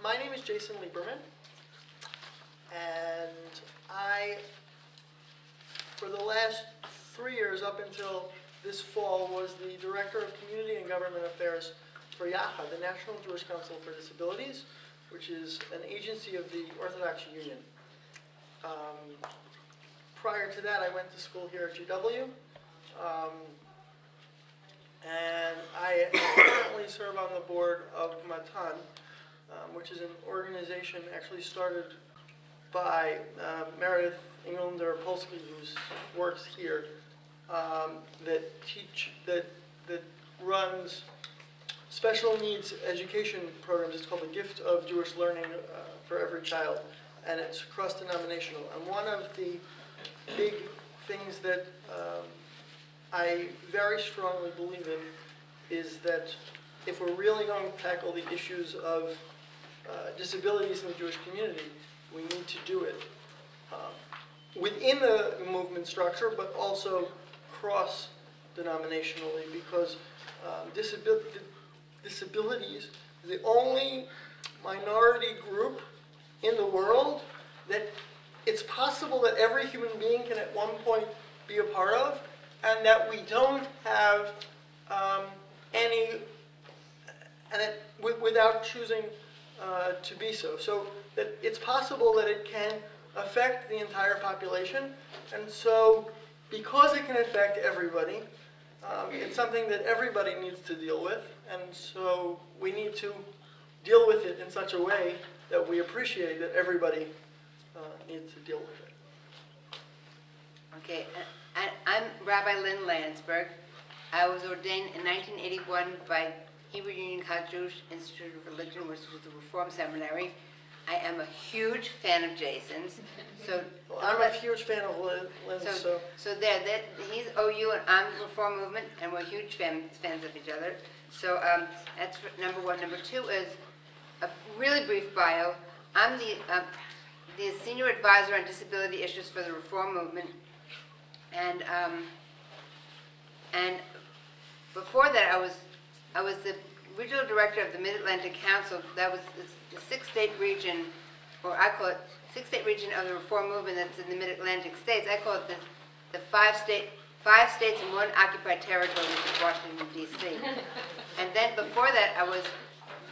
My name is Jason Lieberman, and I, for the last 3 years up until this fall, was the Director of Community and Government Affairs for YACHA, the National Jewish Council for Disabilities, which is an agency of the Orthodox Union. Prior to that, I went to school here at GW, and I currently serve on the board of Matan, which is an organization actually started by Meredith Englander-Polsky, who works here, that runs special needs education programs. It's called the Gift of Jewish Learning for Every Child, and it's cross-denominational. And one of the big things that I very strongly believe in is that if we're really going to tackle the issues of disabilities in the Jewish community, we need to do it within the movement structure, but also cross-denominationally, because disabilities is the only minority group in the world that it's possible that every human being can at one point be a part of, and that we don't have without choosing to be so. So that it's possible that it can affect the entire population, and so because it can affect everybody, it's something that everybody needs to deal with, and so we need to deal with it in such a way that we appreciate that everybody needs to deal with it. Okay, I'm Rabbi Lynne Landsberg. I was ordained in 1981 by Hebrew Union College Jewish Institute of Religion, which was the Reform Seminary. I am a huge fan of Jason's. So well, I'm a huge fan of Lynn's. So there, he's OU and I'm Reform Movement, and we're huge fans of each other. So that's number one. Number two is a really brief bio. I'm the senior advisor on disability issues for the Reform Movement, and before that, I was the regional director of the Mid-Atlantic Council. That was the 6-state region, or I call it 6-state region of the Reform Movement that's in the Mid-Atlantic states. I call it the five states and one occupied territory, which is Washington, D.C. And then before that, I was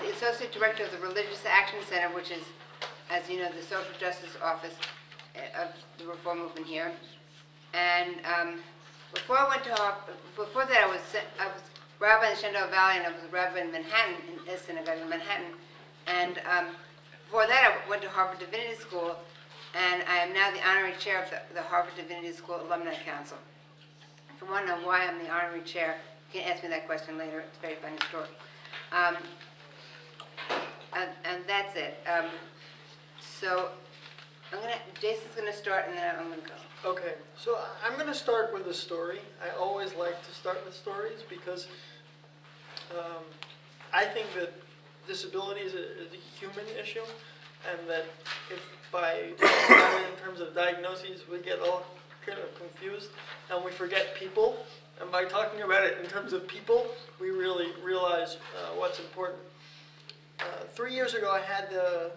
the associate director of the Religious Action Center, which is, as you know, the social justice office of the Reform Movement here. And before that, I was rabbi in the Shenandoah Valley, and I was a rabbi in Manhattan, in a synagogue in Manhattan. And before that, I went to Harvard Divinity School, and I am now the honorary chair of the Harvard Divinity School Alumni Council. If you want to know why I'm the honorary chair, you can ask me that question later. It's a very funny story. And that's it. So Jason's going to start, and then I'm going to go. Okay, so I'm going to start with a story. I always like to start with stories because I think that disability is a human issue, and that if by talking about it in terms of diagnoses, we get all kind of confused and we forget people. And by talking about it in terms of people, we really realize what's important. 3 years ago, I had the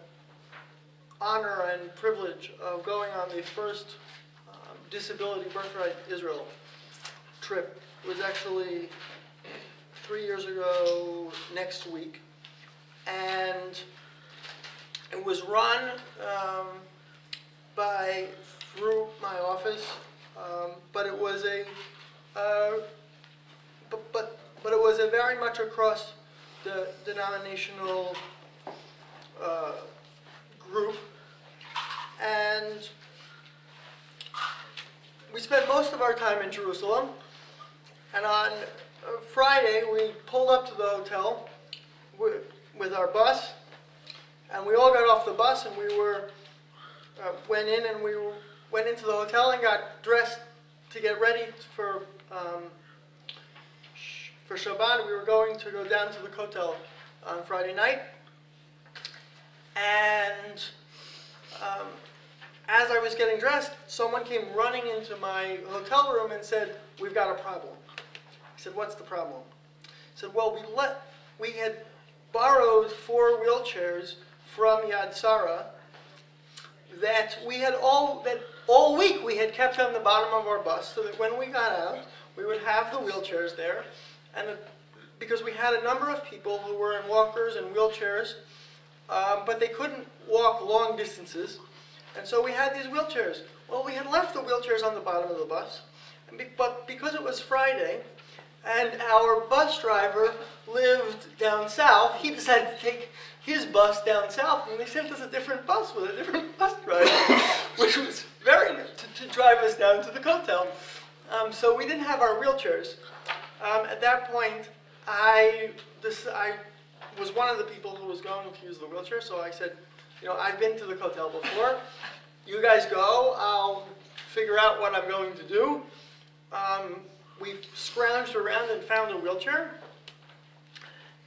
honor and privilege of going on the first Disability Birthright Israel trip. It was actually 3 years ago next week, and it was run through my office, but it was a but it was a very much across the denominational group, and we spent most of our time in Jerusalem, and on Friday we pulled up to the hotel with our bus, and we all got off the bus, and we went into the hotel and got dressed to get ready for Shabbat. We were going to go down to the Kotel on Friday night, and as I was getting dressed, someone came running into my hotel room and said, "We've got a problem." I said, "What's the problem?" He said, "Well, we had borrowed 4 wheelchairs from Yad Sarah that all week we had kept on the bottom of our bus so that when we got out, we would have the wheelchairs there. And because we had a number of people who were in walkers and wheelchairs, but they couldn't walk long distances. And so we had these wheelchairs. Well, we had left the wheelchairs on the bottom of the bus, but because it was Friday, and our bus driver lived down south, he decided to take his bus down south, and they sent us a different bus with a different bus driver, which was to drive us down to the hotel. So we didn't have our wheelchairs. At that point, I was one of the people who was going to use the wheelchair, so I said, I've been to the hotel before. You guys go. I'll figure out what I'm going to do. We scrounged around and found a wheelchair,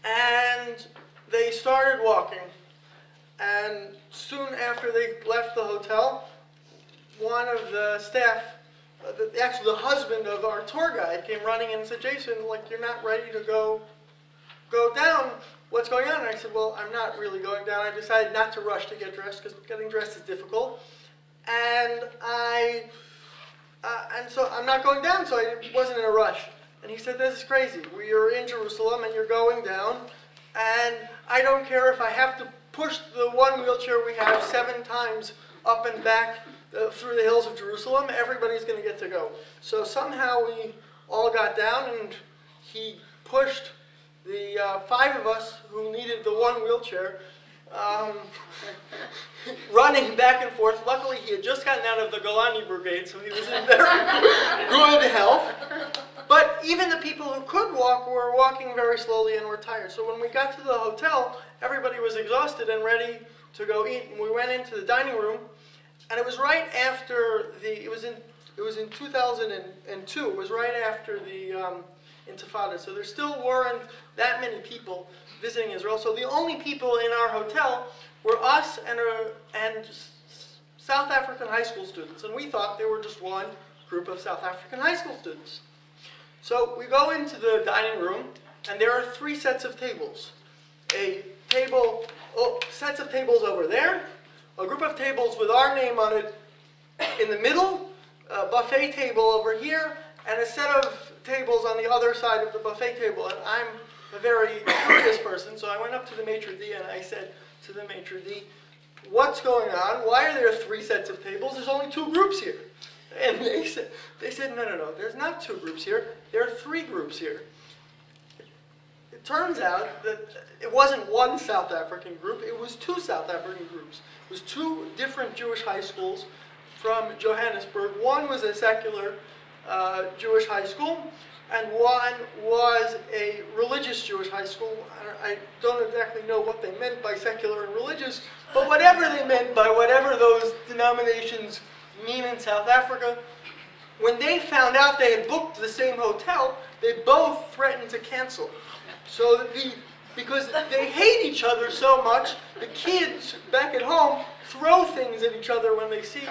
and they started walking. And soon after they left the hotel, one of the staff, actually the husband of our tour guide, came running in and said, Jason, you're not ready to go down. What's going on? And I said, well, I'm not really going down. I decided not to rush to get dressed because getting dressed is difficult. And so I'm not going down, so I wasn't in a rush. And he said, this is crazy. We are in Jerusalem and you're going down, and I don't care if I have to push the one wheelchair we have 7 times up and back through the hills of Jerusalem. Everybody's going to get to go. So somehow we all got down, and he pushed the 5 of us who needed the one wheelchair, running back and forth. Luckily, he had just gotten out of the Golani Brigade, so he was in very good health. But even the people who could walk were walking very slowly and were tired. So when we got to the hotel, everybody was exhausted and ready to go eat. And we went into the dining room, and it was right after it was in 2002. It was right after the Intifada. So there still weren't that many people visiting Israel. So the only people in our hotel were us and South African high school students. And we thought they were just one group of South African high school students. So we go into the dining room, and there are 3 sets of tables. Sets of tables over there, a group of tables with our name on it in the middle, a buffet table over here, and a set of tables on the other side of the buffet table. And I'm a very curious person, so I went up to the maitre d' and I said to the maitre d', what's going on? Why are there 3 sets of tables? There's only 2 groups here. And they said, no, there's not 2 groups here. There are 3 groups here. It turns out that it wasn't one South African group, it was 2 South African groups. It was 2 different Jewish high schools from Johannesburg. One was a secular Jewish high school, and one was a religious Jewish high school. I don't exactly know what they meant by secular and religious, but whatever they meant by whatever those denominations mean in South Africa, when they found out they had booked the same hotel, they both threatened to cancel. So because they hate each other so much, the kids back at home throw things at each other when they see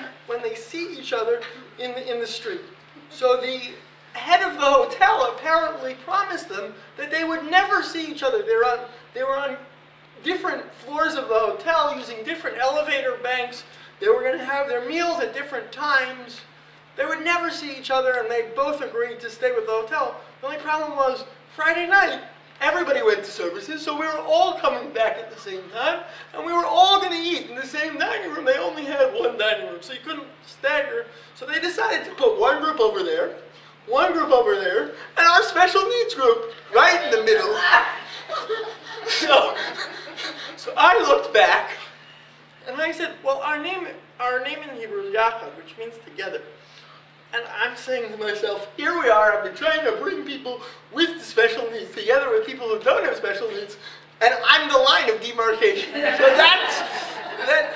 each other in the street. So the head of the hotel apparently promised them that they would never see each other. They were on different floors of the hotel using different elevator banks. They were going to have their meals at different times. They would never see each other, and they both agreed to stay with the hotel. The only problem was Friday night, everybody went to services, so we were all coming back at the same time, and we were all going to eat in the same dining room. They only had one dining room, so you couldn't stagger. So they decided to put one group over there, one group over there, and our special needs group right in the middle. So I looked back, and I said, well, our name in Hebrew is Yachad, which means together. And I'm saying to myself, here we are, I've been trying to bring people with special needs together with people who don't have special needs, and I'm the line of demarcation.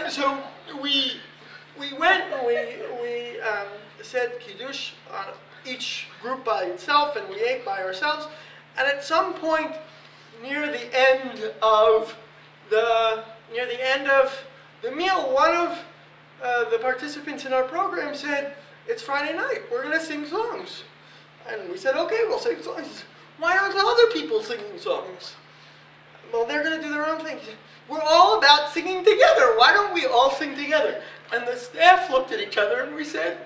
So we went and we said Kiddush on each group by itself, and we ate by ourselves. And at some point near the end of the meal, one of the participants in our program said, it's Friday night, we're going to sing songs. And we said, okay, we'll sing songs. Why aren't other people singing songs? well, they're going to do their own thing. We're all about singing together. Why don't we all sing together? And the staff looked at each other and we said,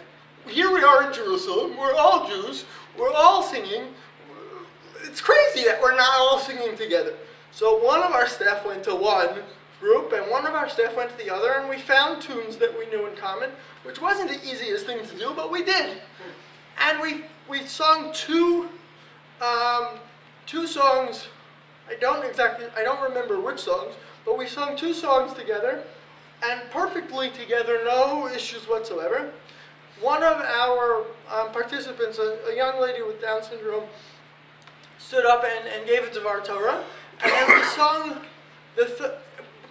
here we are in Jerusalem. We're all Jews. We're all singing. It's crazy that we're not all singing together. So one of our staff went to one group and one of our staff went to the other, and we found tunes that we knew in common, which wasn't the easiest thing to do, but we did. And we sung two songs. I don't remember which songs, but we sung two songs together, and perfectly together, no issues whatsoever. One of our participants, a young lady with Down syndrome, stood up and gave a Dvar Torah, and then we sung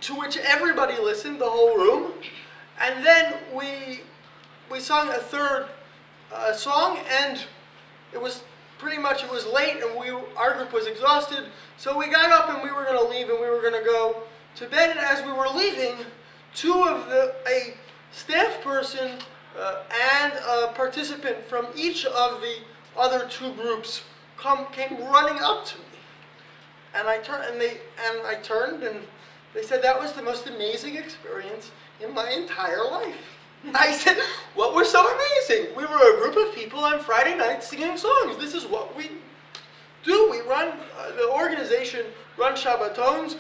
to which everybody listened, the whole room, and then we sung a third song, and it was late, and our group was exhausted, so we got up and we were going to leave, and we were going to go to bed, and as we were leaving, a staff person and a participant from each of the other two groups came running up to me, and I turned, and they said that was the most amazing experience in my entire life. I said, what was so amazing? We were a group of people on Friday nights singing songs. This is what we do. We run, the organization runs Shabbatons.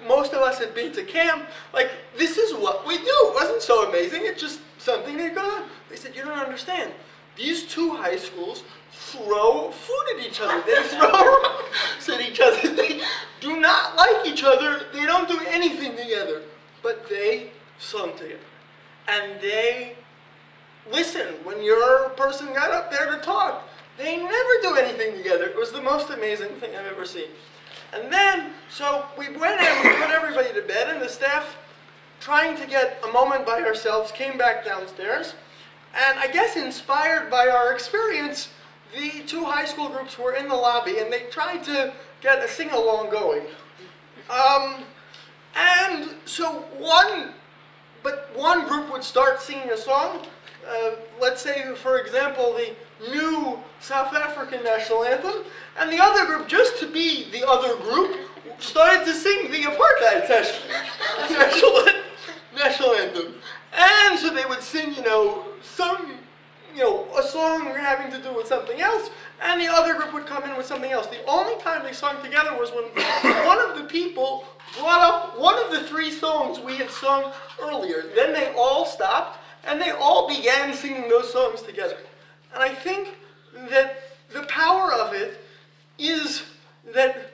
Most of us had been to camp. Like, this is what we do. It wasn't so amazing. It's just something that got on. They said, you don't understand. These two high schools throw food at each other. They throw rocks at each other. They do not like each other. They don't do anything together. But they sung together. And they listened when your person got up there to talk. They never do anything together. It was the most amazing thing I've ever seen. And then, so we went in, we put everybody to bed, and the staff, trying to get a moment by ourselves, came back downstairs. And I guess inspired by our experience, the two high school groups were in the lobby, and they tried to get a sing-along going. And so one group would start singing a song. Let's say, for example, the new South African national anthem, and the other group, just to be the other group, started to sing the apartheid national anthem. And so they would sing, a song having to do with something else, and the other group would come in with something else. The only time they sung together was when one of the people brought up one of the three songs we had sung earlier. Then they all stopped, and they all began singing those songs together. And I think that the power of it is that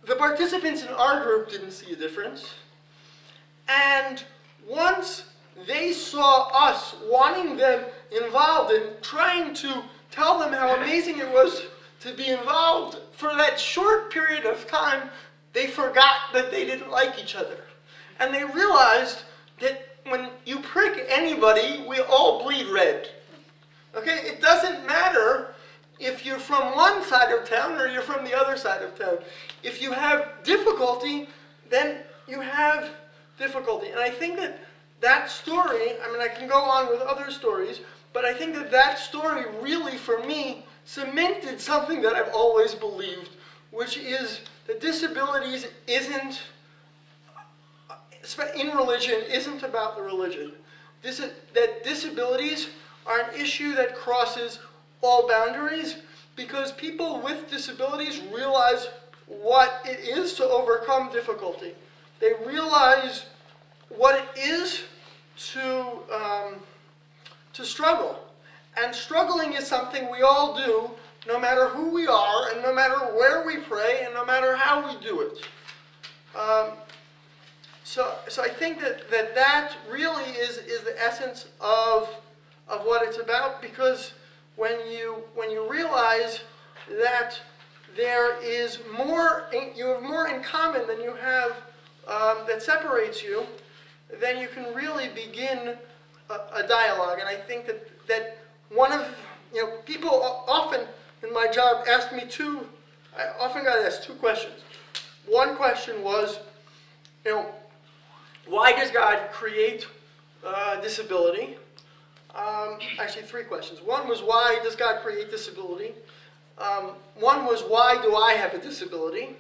the participants in our group didn't see a difference. And once they saw us wanting them involved and trying to tell them how amazing it was to be involved, for that short period of time, they forgot that they didn't like each other. And they realized that when you prick anybody, we all bleed red. Okay? It doesn't matter if you're from one side of town or you're from the other side of town. If you have difficulty, then you have difficulty. And I think that story, I can go on with other stories, but I think that story really, for me, cemented something that I've always believed, which is that disabilities in religion isn't about the religion. That disabilities are an issue that crosses all boundaries, because people with disabilities realize what it is to overcome difficulty. They realize what it is to struggle. And struggling is something we all do, no matter who we are, and no matter where we pray, and no matter how we do it. So I think that really is the essence of what it's about, because when you realize that there is more, you have more in common than you have that separates you, then you can really begin a dialogue. And I think that one of, people often in my job asked me I often got asked two questions. One question was, why does God create disability? Actually, three questions. One was, why does God create disability? One was, why do I have a disability?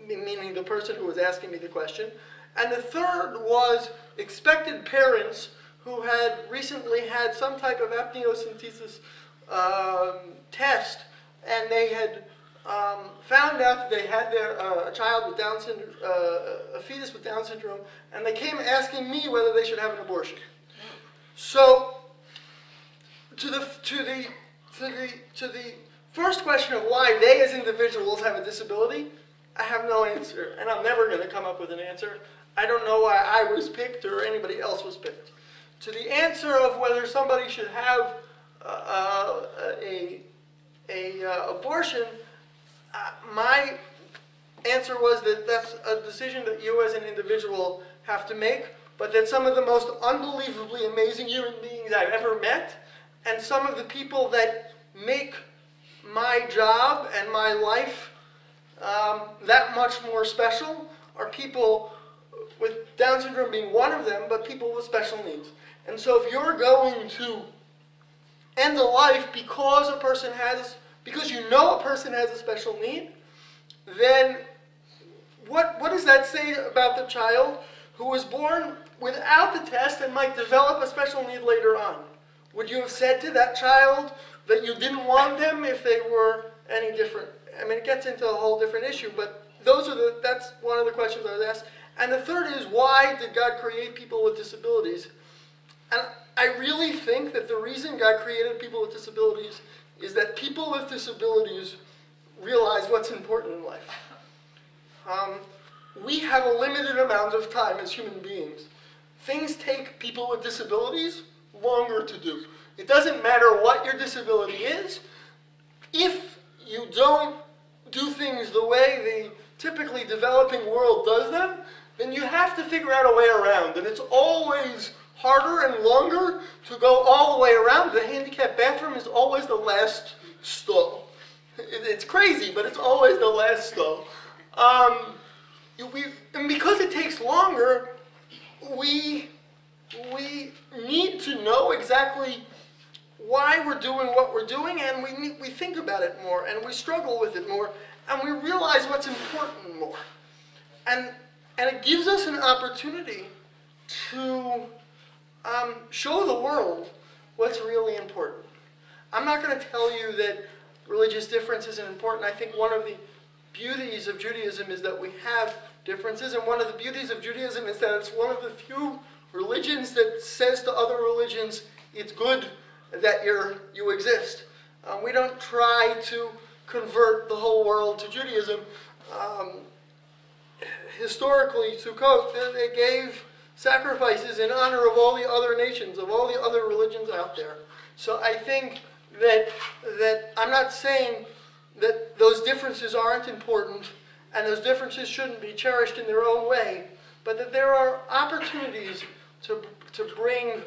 meaning the person who was asking me the question. And the third was expected parents who had recently had some type of amniocentesis test, and they had found out that they had a child with Down syndrome, a fetus with Down syndrome, and they came asking me whether they should have an abortion. So, to the first question of why they as individuals have a disability, I have no answer, and I'm never going to come up with an answer. I don't know why I was picked or anybody else was picked. To the answer of whether somebody should have abortion, my answer was that that's a decision that you as an individual have to make, but that some of the most unbelievably amazing human beings I've ever met, and some of the people that make my job and my life that much more special are people with Down syndrome being one of them, but people with special needs. And so if you're going to end a life because you know a person has a special need, then what does that say about the child who was born without the test and might develop a special need later on? Would you have said to that child that you didn't want them if they were any different? I mean, it gets into a whole different issue, but that's one of the questions I was asked. And the third is, why did God create people with disabilities? And I really think that the reason God created people with disabilities is that people with disabilities realize what's important in life. We have a limited amount of time as human beings. Things take people with disabilities longer to do. It doesn't matter what your disability is. If you don't do things the way the typically developing world does them, then you have to figure out a way around. And it's always harder and longer to go all the way around. The handicapped bathroom is always the last stall. It's crazy, but it's always the last stall. And because it takes longer, we need to know exactly why we're doing what we're doing, and we think about it more, and we struggle with it more, and we realize what's important more. And it gives us an opportunity to show the world what's really important. I'm not going to tell you that religious difference isn't important. I think one of the beauties of Judaism is that we have differences, and one of the beauties of Judaism is that it's one of the few religions that says to other religions, it's good that you exist. We don't try to convert the whole world to Judaism. Historically, Sukkot, they gave sacrifices in honor of all the other nations, of all the other religions out there. So I think that I'm not saying that those differences aren't important and those differences shouldn't be cherished in their own way, but that there are opportunities to bring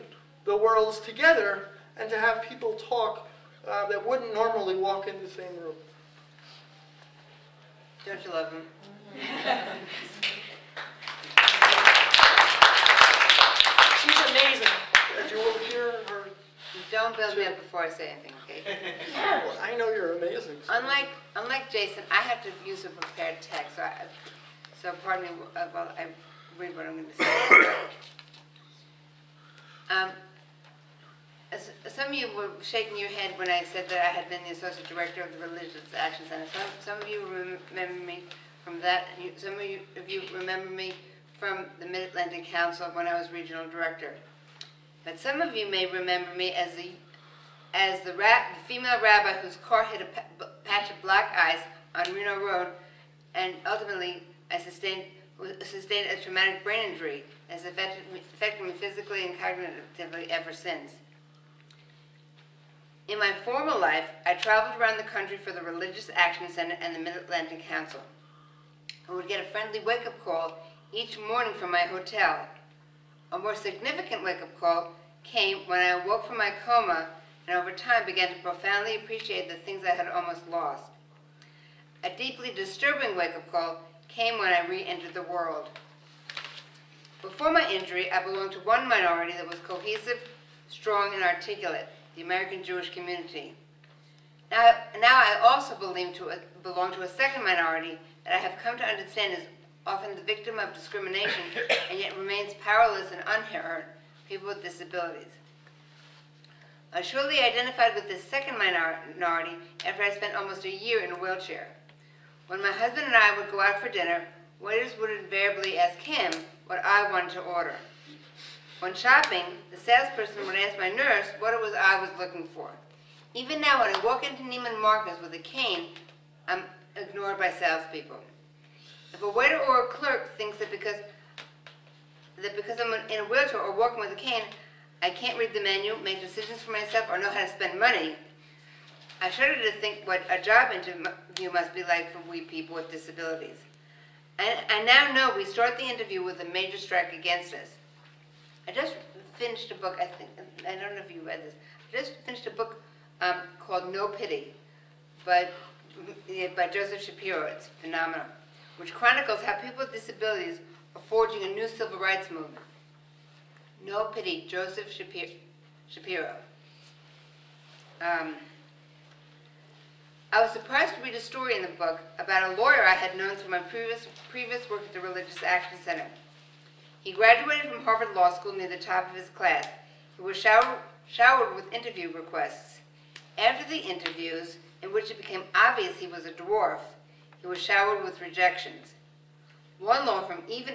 the worlds together and to have people talk that wouldn't normally walk in the same room. Don't you love him? She's amazing. As you will hear her. Don't build me up before I say anything, okay? Well, I know you're amazing. Unlike Jason, I have to use a prepared text, so pardon me while I read what I'm going to say. Some of you were shaking your head when I said that I had been the Associate Director of the Religious Action Center. Some of you remember me from that. Some of you remember me from the Mid-Atlantic Council when I was Regional Director. But some of you may remember me as the female rabbi whose car hit a patch of black ice on Reno Road, and ultimately I sustained a traumatic brain injury that's affected me physically and cognitively ever since. In my former life, I traveled around the country for the Religious Action Center and the Mid-Atlantic Council. I would get a friendly wake-up call each morning from my hotel. A more significant wake-up call came when I awoke from my coma and over time began to profoundly appreciate the things I had almost lost. A deeply disturbing wake-up call came when I re-entered the world. Before my injury, I belonged to one minority that was cohesive, strong, and articulate, the American Jewish community. Now I also belong to a second minority that I have come to understand is often the victim of discrimination and yet remains powerless and unheard, people with disabilities. I shortly identified with this second minority after I spent almost a year in a wheelchair. When my husband and I would go out for dinner, waiters would invariably ask him what I wanted to order. When shopping, the salesperson would ask my nurse what it was I was looking for. Even now, when I walk into Neiman Marcus with a cane, I'm ignored by salespeople. If a waiter or a clerk thinks that because I'm in a wheelchair or walking with a cane, I can't read the menu, make decisions for myself, or know how to spend money, I shudder to think what a job interview must be like for we people with disabilities. I now know we start the interview with a major strike against us. I just finished a book, I don't know if you read this, I just finished a book called No Pity by Joseph Shapiro. It's phenomenal, which chronicles how people with disabilities are forging a new civil rights movement. No Pity, Joseph Shapiro. I was surprised to read a story in the book about a lawyer I had known through my previous work at the Religious Action Center. He graduated from Harvard Law School near the top of his class. He was showered with interview requests. After the interviews, in which it became obvious he was a dwarf, he was showered with rejections. One law firm even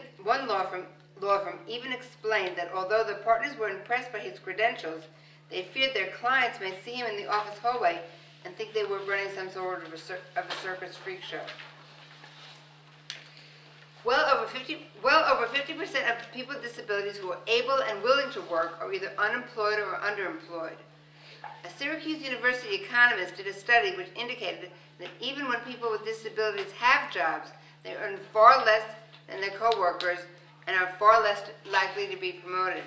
explained that although the partners were impressed by his credentials, they feared their clients might see him in the office hallway and think they were running some sort of a circus freak show. Well over 50% of people with disabilities who are able and willing to work are either unemployed or underemployed. A Syracuse University economist did a study which indicated that even when people with disabilities have jobs, they earn far less than their co-workers and are far less likely to be promoted.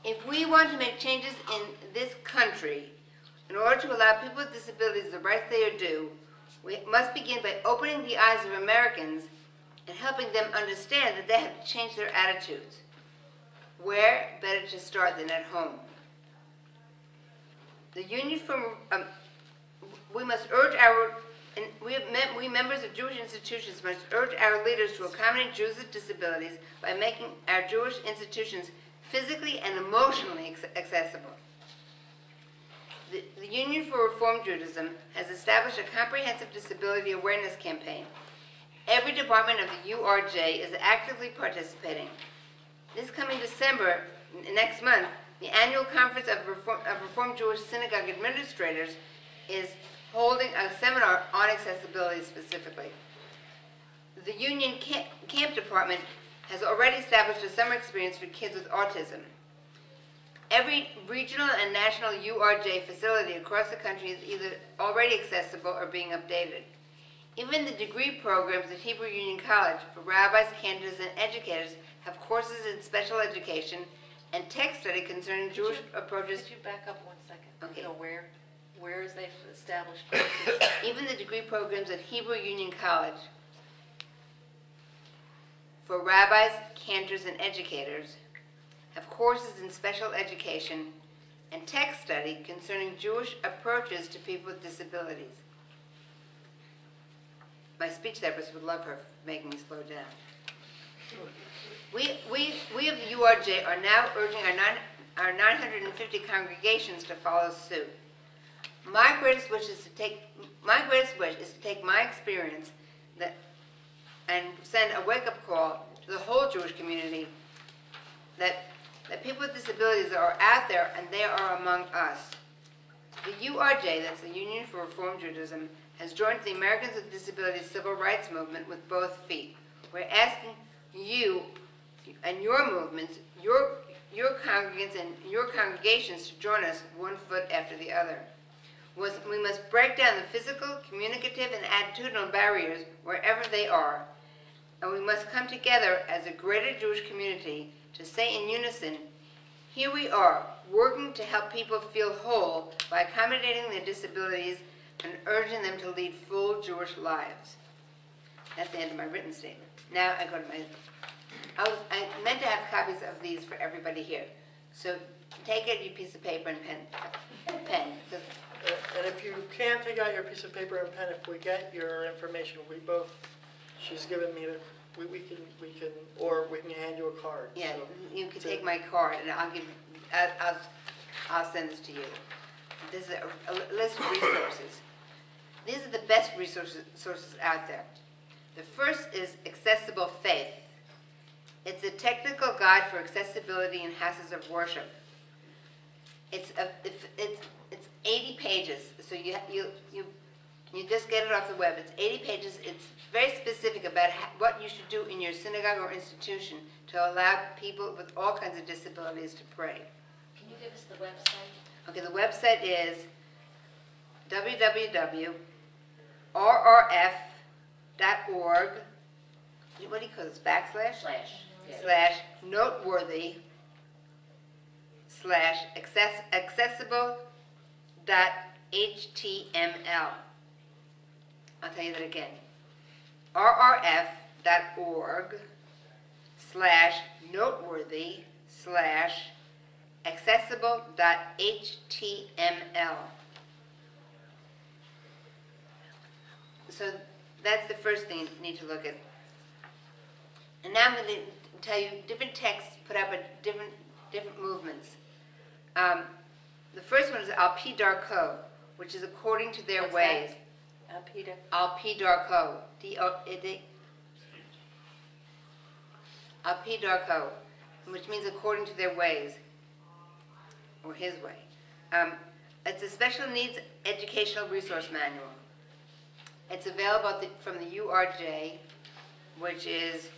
If we want to make changes in this country, in order to allow people with disabilities the rights they are due, we must begin by opening the eyes of Americans and helping them understand that they have to change their attitudes. Where better to start than at home? The Union for we members of Jewish institutions must urge our leaders to accommodate Jews with disabilities by making our Jewish institutions physically and emotionally accessible. The Union for Reform Judaism has established a comprehensive disability awareness campaign. Every department of the URJ is actively participating. This coming December, next month, the annual conference of Reform Jewish Synagogue Administrators is holding a seminar on accessibility specifically. The Union Camp Department has already established a summer experience for kids with autism. Every regional and national URJ facility across the country is either already accessible or being updated. Even the degree programs at Hebrew Union College for rabbis, candidates, and educators have courses in special education and text study concerning Jewish approaches. Could you back up 1 second? Okay. You know, where is they established courses? Even the degree programs at Hebrew Union College for rabbis, cantors, and educators have courses in special education and text study concerning Jewish approaches to people with disabilities. My speech therapist would love her for making me slow down. We of the URJ are now urging our 950 congregations to follow suit. My greatest wish is to take my experience and send a wake-up call to the whole Jewish community that people with disabilities are out there and they are among us. The URJ, that's the Union for Reform Judaism, has joined the Americans with Disabilities Civil Rights Movement with both feet. We're asking you and your movements, your congregants and your congregations to join us one foot after the other. We must break down the physical, communicative, and attitudinal barriers wherever they are, and we must come together as a greater Jewish community to say in unison, here we are, working to help people feel whole by accommodating their disabilities and urging them to lead full Jewish lives. That's the end of my written statement. Now I go to my... I meant to have copies of these for everybody here. So take out your piece of paper and pen. And if you can't take out your piece of paper and pen, if we get your information, we both she's given me the, we can, or we can hand you a card. Yeah, so. you can take my card and I'll send this to you. This is a list of resources. These are the best sources out there. The first is Accessible Faith. It's a technical guide for accessibility in houses of worship. It's 80 pages, so you just get it off the web. It's 80 pages. It's very specific about what you should do in your synagogue or institution to allow people with all kinds of disabilities to pray. Can you give us the website? Okay, the website is www.rrf.org. What do you call this? Backslash? Slash noteworthy slash accessible.html. I'll tell you that again. rrf.org slash noteworthy slash accessible.html. So that's the first thing you need to look at. And now I'm going to tell you different texts put up at different movements. The first one is Alpi Darko, which is according to their What's ways. that? Peter. Alpi Darko. Alpi Darko, which means according to their ways, or his way. It's a special needs educational resource manual. It's available from the URJ, which is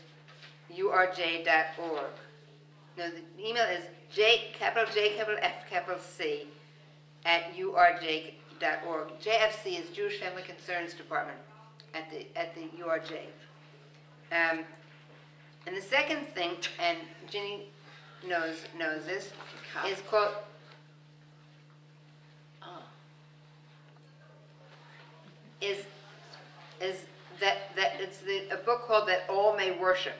urj.org. No, the email is J, capital F, capital C, at urj.org. JFC is Jewish Family Concerns Department at the URJ. And the second thing, and Ginny knows this, is called is that it's a book called That All May Worship.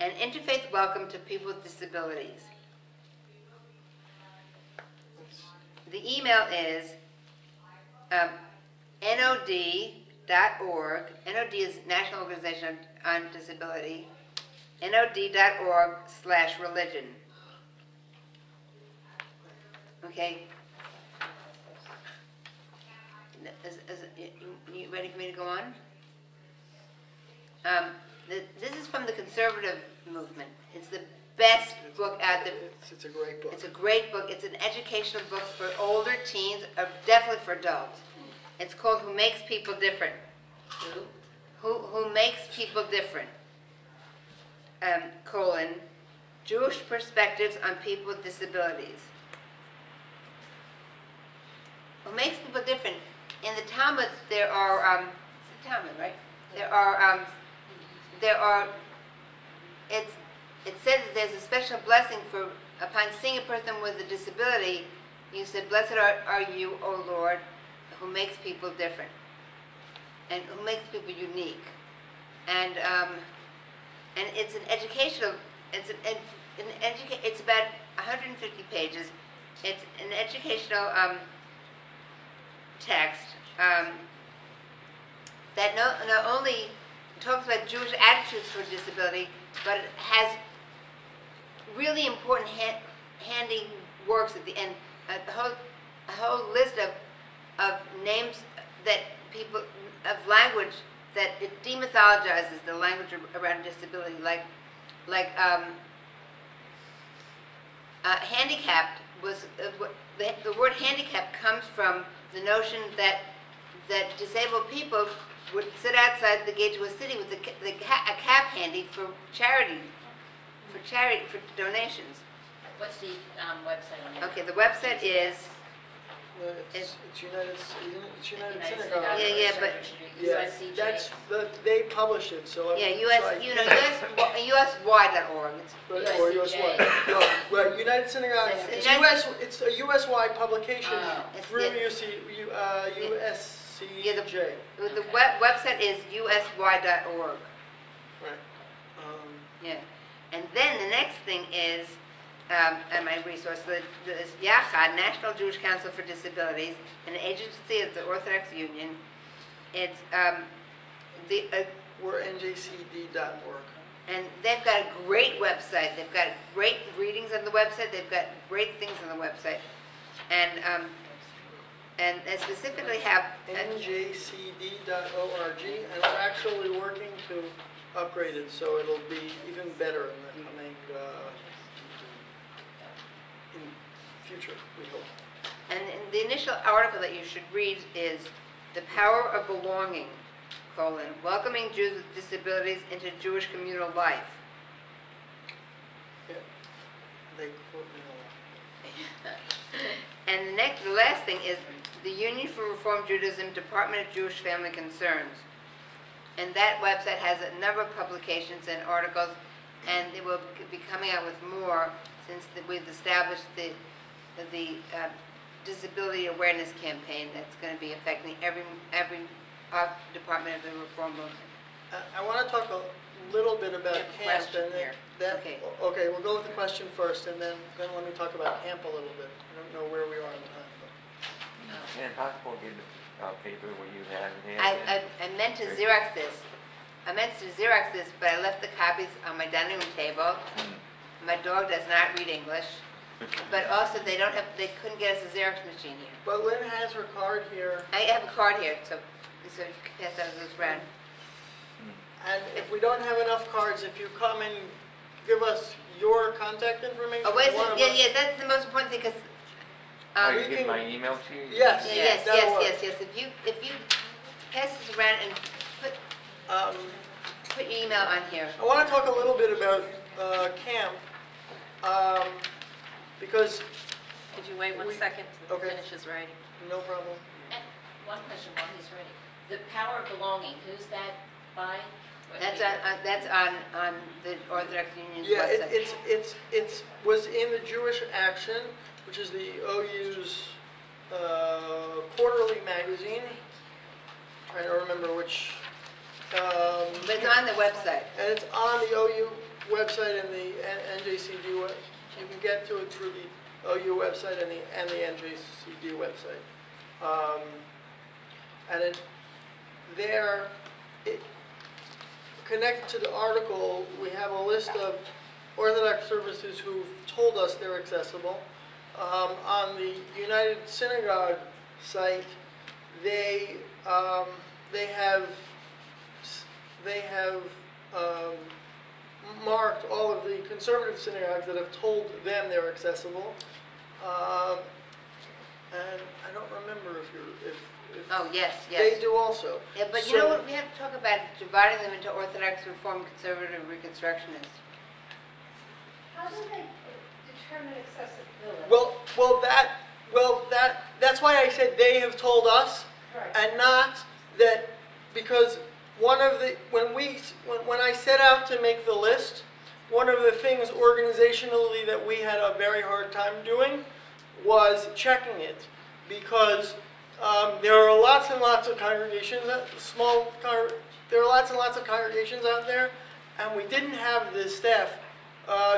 An interfaith welcome to people with disabilities. The email is nod.org. NOD is National Organization on Disability. nod.org/religion. Okay. You ready for me to go on? This is from the conservative movement. It's the best book out there. It's a great book. It's a great book. It's an educational book for older teens, or definitely for adults. It's called Who Makes People Different. Who Makes People Different, Jewish Perspectives on People with Disabilities. Who Makes People Different. In the Talmud, there are, it's the Talmud, right? It says that there's a special blessing upon seeing a person with a disability. You said, "Blessed are you, O Lord, who makes people different, and who makes people unique." And it's an educational. It's about 150 pages. It's an educational text that not only talks about Jewish attitudes for disability, but it has really important handy works at the end. A whole list of names that people, of language that it demythologizes the language around disability, like handicapped was the word handicap comes from the notion that disabled people would sit outside the gate to a city with a cap handy for charity, for donations. What's the website on that? Okay, the website is It's United Synagogue. Synagogue. Yeah, but Yeah, USCJ. that's they publish it, so US.org. or USY. No, right, United Synagogue. It's It's a US-wide publication through USCJ. Yeah, the website is usy.org. Right. Yeah, and then the next thing is, and my resource, the Yachad, National Jewish Council for Disabilities, an agency of the Orthodox Union. It's We're njcd.org. And they've got a great website. They've got great readings on the website. They've got great things on the website. And they specifically have... njcd.org, and we're actually working to upgrade it so it'll be even better in the coming, in future, we hope. And the initial article that you should read is The Power of Belonging, Welcoming Jews with Disabilities into Jewish Communal Life. Yeah, they quote me a lot. And the last thing is the Union for Reform Judaism, Department of Jewish Family Concerns. And that website has a number of publications and articles, and they will be coming out with more since we've established the disability awareness campaign that's going to be affecting every department of the reform movement. I want to talk a little bit about You have a camp. question And here. Okay. Okay, we'll go with the question first, and then let me talk about camp a little bit. I don't know where we are in time. Is it possible to get a paper where you have it? I meant to Xerox this. But I left the copies on my dining room table. My dog does not read English. But also they couldn't get us a Xerox machine here. But Lynn has her card here, I have a card here, so you can pass those around. and if we don't have enough cards, if you come and give us your contact information. Oh, wait a one second, of yeah, us- yeah, that's the most important thing, because, Oh, we you can- get my email to you? Yes. yes, that'll work. yes, if you pass this around and put your email on here. I want to talk a little bit about camp, because, Could you wait one second to Okay. finish his writing? no problem. And one question while he's ready. The Power of Belonging, who's that by? What That's paper? on the Orthodox Union's Yeah, website. it was in the Jewish Action, which is the OU's quarterly magazine. Trying to remember which. But it's on the website. And it's on the OU website and the NJCD web. You can get to it through the OU website and the NJCD website. And connected to the article, we have a list of Orthodox services who've told us they're accessible. On the United Synagogue site, they have marked all of the conservative synagogues that have told them they're accessible. And I don't remember if Oh, yes, they yes. do also. Yeah, but you So- know what, we have to talk about dividing them into Orthodox, Reform, Conservative, Reconstructionist. How do they determine accessibility? That's why I said they have told us, Right. and not that, because one of the, when I set out to make the list, one of the things organizationally that we had a very hard time doing was checking it, because there are lots and lots of congregations, there are lots and lots of congregations out there, and we didn't have the staff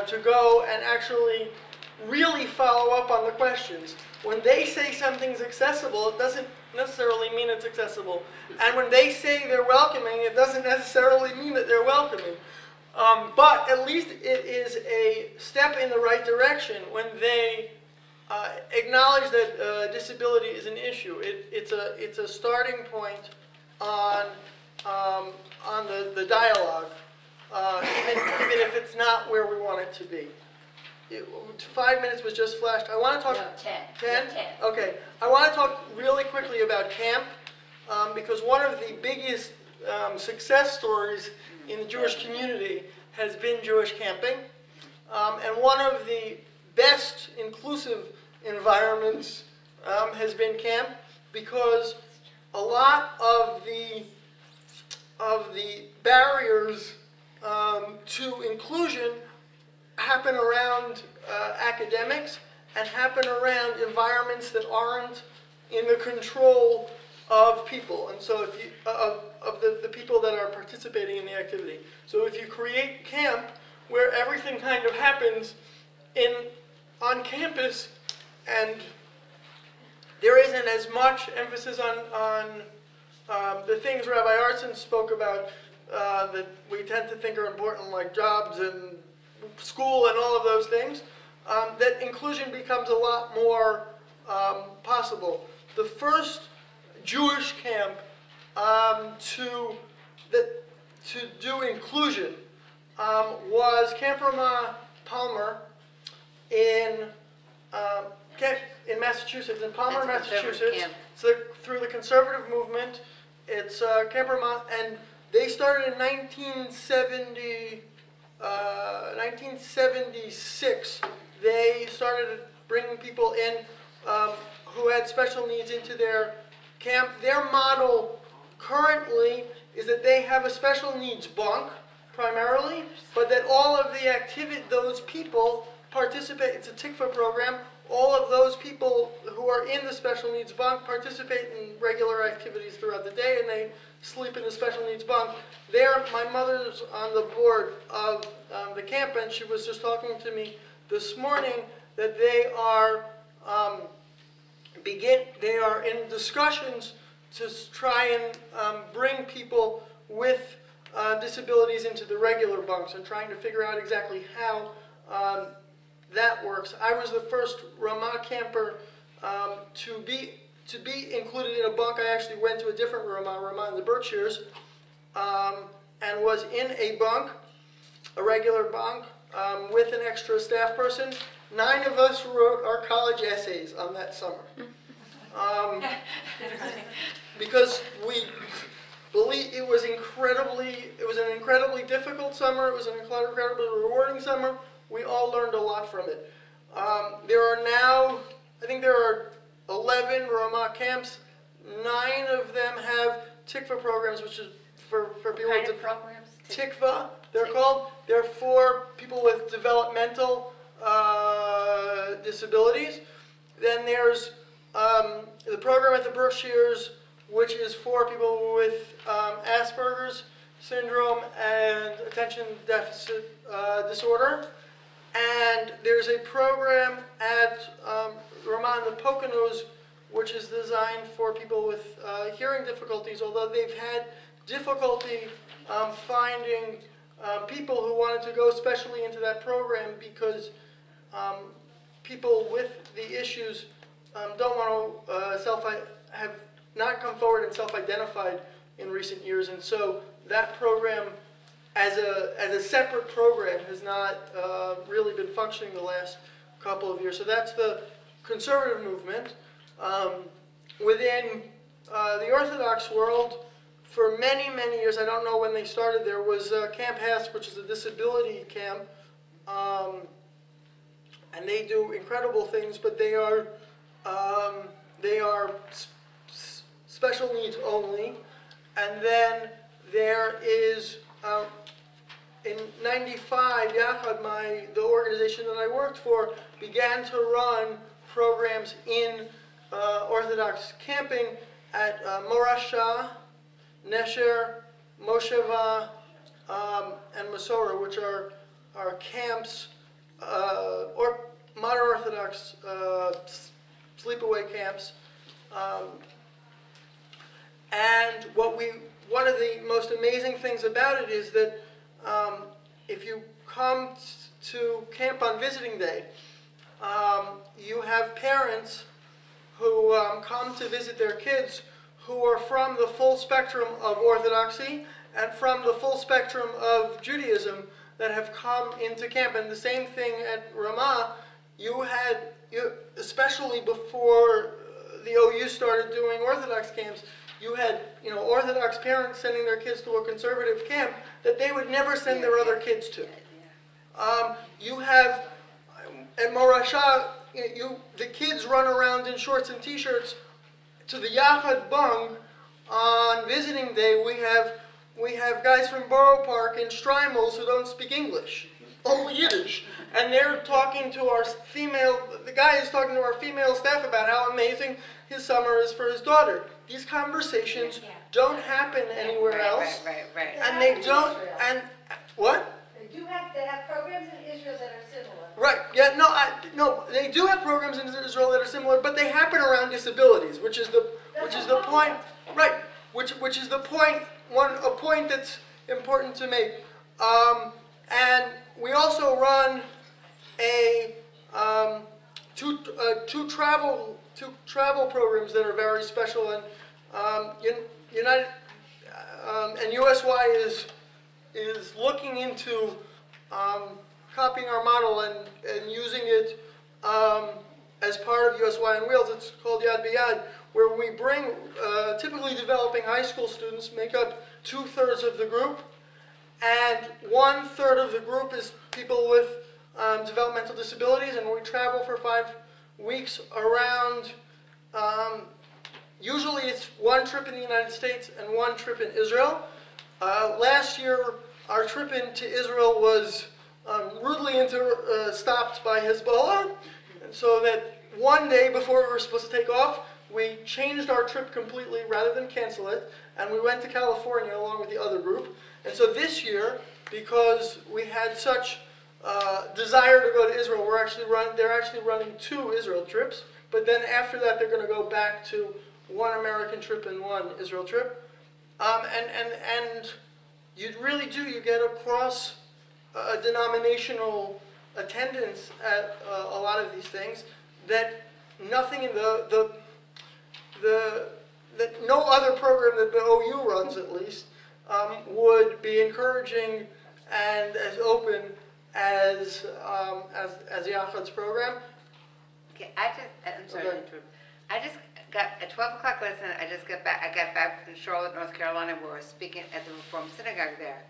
to go and actually really follow up on the questions. When they say something's accessible, it doesn't necessarily mean it's accessible. And when they say they're welcoming, it doesn't necessarily mean that they're welcoming. But at least it is a step in the right direction when they acknowledge that disability is an issue. It's a starting point on the dialogue, even if it's not where we want it to be. 5 minutes was just flashed. I want to talk. No, 10. 10? 10. Okay. I want to talk really quickly about camp, because one of the biggest success stories in the Jewish community has been Jewish camping. And one of the best inclusive environments has been camp, because a lot of the barriers to inclusion happen around academics and happen around environments that aren't in the control of people, and so if you of the people that are participating in the activity. So if you create camp where everything kind of happens on campus, and there isn't as much emphasis on the things Rabbi Arson spoke about that we tend to think are important, like jobs and school and all of those things, that inclusion becomes a lot more possible. The first Jewish camp to do inclusion was Camp Ramah Palmer in Massachusetts, in Palmer, That's a conservative Massachusetts. camp. So through the conservative movement, it's Camp Ramah, and they started in 1976. They started bringing people in who had special needs into their camp. Their model currently is that they have a special needs bunk primarily, but that all of the those people participate. It's a TICFA program. All of those people who are in the special needs bunk participate in regular activities throughout the day, and they sleep in the special needs bunk. My mother's on the board of the camp, and she was just talking to me this morning that they are in discussions to try and bring people with disabilities into the regular bunks, and trying to figure out exactly how that works. I was the first Ramah camper to be included in a bunk. I actually went to a different Ramah in the Berkshires, and was in a bunk, a regular bunk, with an extra staff person. 9 of us wrote our college essays on that summer. Because we believe it was an incredibly difficult summer. It was an incredibly rewarding summer. We all learned a lot from it. There are now, I think there are 11 Ramah camps. 9 of them have TICFA programs, which is for people Kind with of programs? TICFA, they're called. They're for people with developmental disabilities. Then there's the program at the Berkshires, which is for people with Asperger's syndrome and attention deficit disorder. And there's a program at Ramah in the Poconos, which is designed for people with hearing difficulties, although they've had difficulty finding people who wanted to go specially into that program, because people with the issues don't want to have not come forward and self-identified in recent years, and so that program, as a separate program, has not really been functioning the last couple of years. So that's the conservative movement. Within the Orthodox world, for many, many years, I don't know when they started, there was Camp HASP, which is a disability camp, and they do incredible things, but they are special needs only. And then there is, in '95, Yachad, the organization that I worked for, began to run programs in Orthodox camping at Morasha, Nesher, Mosheva, and Masora, which are camps, or modern Orthodox sleepaway camps. And one of the most amazing things about it is that if you come to camp on visiting day, you have parents who come to visit their kids who are from the full spectrum of Orthodoxy and from the full spectrum of Judaism that have come into camp. And the same thing at Ramah, especially before the OU started doing Orthodox camps, you had Orthodox parents sending their kids to a conservative camp that they would never send their other kids to. You have, at Morasha, the kids run around in shorts and t-shirts to the Yachad Bung on visiting day. We have guys from Borough Park and Streimels who don't speak English, only Yiddish, and they're talking to the guy is talking to our female staff about how amazing his summer is for his daughter. These conversations don't happen anywhere else. Right. And they don't, and what? They have programs in Israel that are similar. Right, yeah, no, they do have programs in Israel that are similar, but they happen around disabilities, which is the point. Right, which is the point, a point that's important to make. And we also run two travel programs that are very special, and and USY is looking into copying our model and using it as part of USY on Wheels. It's called Yad B'Yad, where we bring typically developing high school students, make up 2/3 of the group, and 1/3 of the group is people with developmental disabilities, and we travel for 5 weeks around. Usually it's one trip in the United States and one trip in Israel. Last year, our trip into Israel was rudely stopped by Hezbollah, so that one day before we were supposed to take off, we changed our trip completely rather than cancel it, and we went to California along with the other group. And so this year, because we had such desire to go to Israel, they're actually running 2 Israel trips, but then after that they're going to go back to 1 American trip and 1 Israel trip. And you really do, you get across a denominational attendance at a lot of these things that nothing in that no other program that the OU runs, at least, would be encouraging and as open as the Yachad's program. Okay, I'm sorry to interrupt. I just got, at 12 o'clock last night, I got back from Charlotte, North Carolina, where I was speaking at the Reform Synagogue there.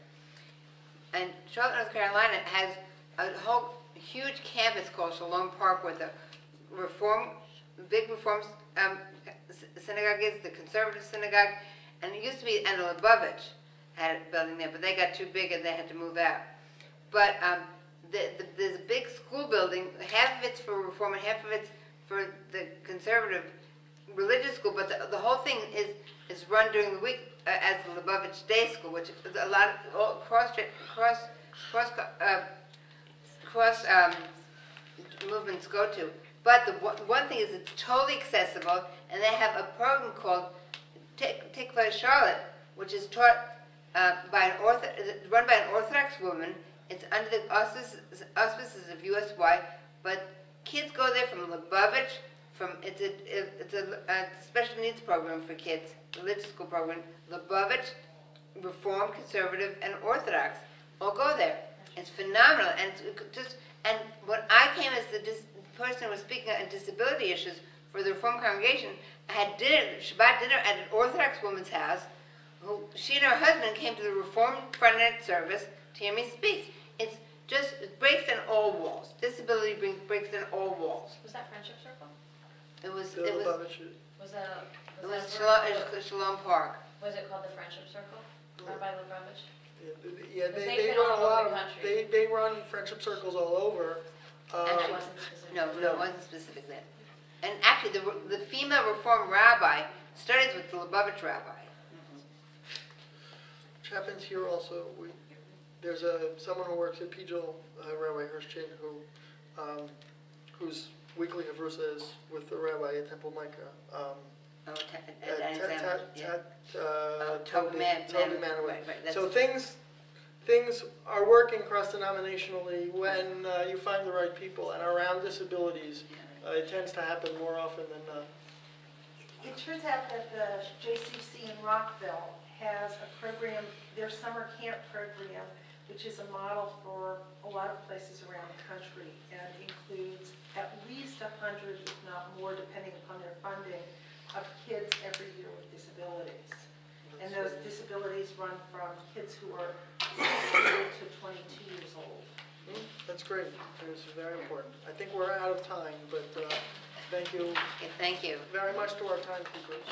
And Charlotte, North Carolina has a whole huge campus called Shalom Park, where the big Reform synagogue is, the conservative synagogue, and it used to be, and the Lubavitch had a building there, but they got too big and they had to move out. But there's a big school building, half of it's for Reform and half of it's for the conservative religious school, but the whole thing is run during the week as the Lubavitch Day School, which is a lot of cross movements go to. But the one thing is it's totally accessible, and they have a program called Tikva Charlotte, which is taught run by an Orthodox woman. It's under the auspices of USY, but kids go there from Lubavitch. It's a special needs program for kids, religious school program. Lubavitch, Reform, Conservative, and Orthodox all go there. It's phenomenal, and when I came as the person who was speaking on disability issues for the Reform congregation, I had Shabbat dinner at an Orthodox woman's house. She and her husband came to the Reform Friday night service to hear me speak. It breaks down all walls. Disability breaks down all walls. Was that Friendship Circle? It was Shalom Park. Was it called the Friendship Circle? Run by Lubavitch? Yeah, Because they they've been run all a lot over the of, country. they run friendship circles all over. And it wasn't specific. No, it wasn't specific then. And actually, the female Reform rabbi studies with the Lubavitch rabbi. Which happens here also. There's someone who works at Pijal, Rabbi Hirschchin, whose weekly havrusa is with the rabbi at Temple Micah. Toby Manaway. So things are working cross-denominationally when you find the right people, and around disabilities, it tends to happen more often than not. It turns out that the JCC in Rockville has a program, their summer camp program, which is a model for a lot of places around the country, and includes at least 100, if not more, depending upon their funding, of kids every year with disabilities. And those disabilities run from kids who are preschool to 22 years old. That's great. It's very important. I think we're out of time, but thank you Okay, thank you. very much to our timekeepers.